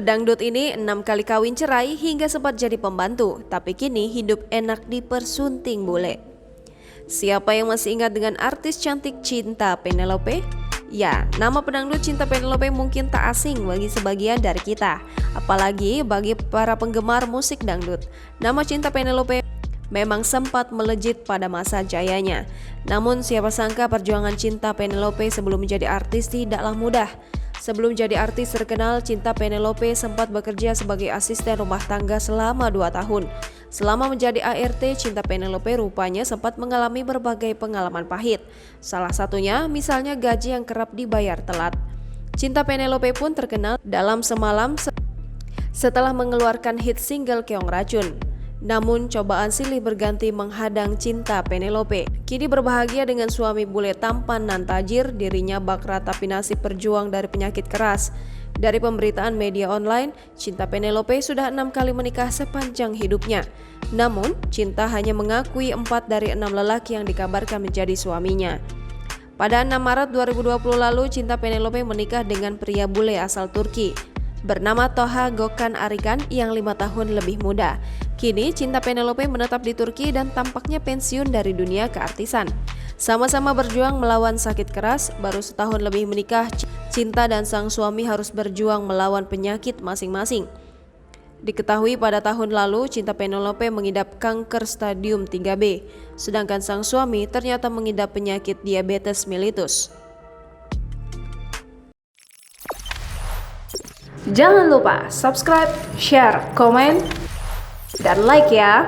Pedangdut ini 6 kali kawin cerai hingga sempat jadi pembantu, tapi kini hidup enak di Persunting bule. Siapa yang masih ingat dengan artis cantik Cinta Penelope? Ya, nama pedangdut Cinta Penelope mungkin tak asing bagi sebagian dari kita, apalagi bagi para penggemar musik dangdut. Nama Cinta Penelope memang sempat melejit pada masa jayanya. Namun siapa sangka perjuangan Cinta Penelope sebelum menjadi artis tidaklah mudah. Sebelum jadi artis terkenal, Cinta Penelope sempat bekerja sebagai asisten rumah tangga selama 2 tahun. Selama menjadi ART, Cinta Penelope rupanya sempat mengalami berbagai pengalaman pahit. Salah satunya misalnya gaji yang kerap dibayar telat. Cinta Penelope pun terkenal dalam semalam setelah mengeluarkan hit single Keong Racun. Namun cobaan silih berganti menghadang Cinta Penelope. Kini berbahagia dengan suami bule tampan nan tajir, dirinya bak rata pinasib berjuang dari penyakit keras. Dari pemberitaan media online, Cinta Penelope sudah 6 kali menikah sepanjang hidupnya. Namun, Cinta hanya mengakui 4 dari 6 lelaki yang dikabarkan menjadi suaminya. Pada 6 Maret 2020 lalu, Cinta Penelope menikah dengan pria bule asal Turki bernama Toha Gökhan Arıkan yang 5 tahun lebih muda. Kini Cinta Penelope menetap di Turki dan tampaknya pensiun dari dunia keartisan. Sama-sama berjuang melawan sakit keras, baru setahun lebih menikah, Cinta dan sang suami harus berjuang melawan penyakit masing-masing. Diketahui pada tahun lalu Cinta Penelope mengidap kanker stadium 3B, sedangkan sang suami ternyata mengidap penyakit diabetes mellitus. Jangan lupa subscribe, share, komen, dan like ya.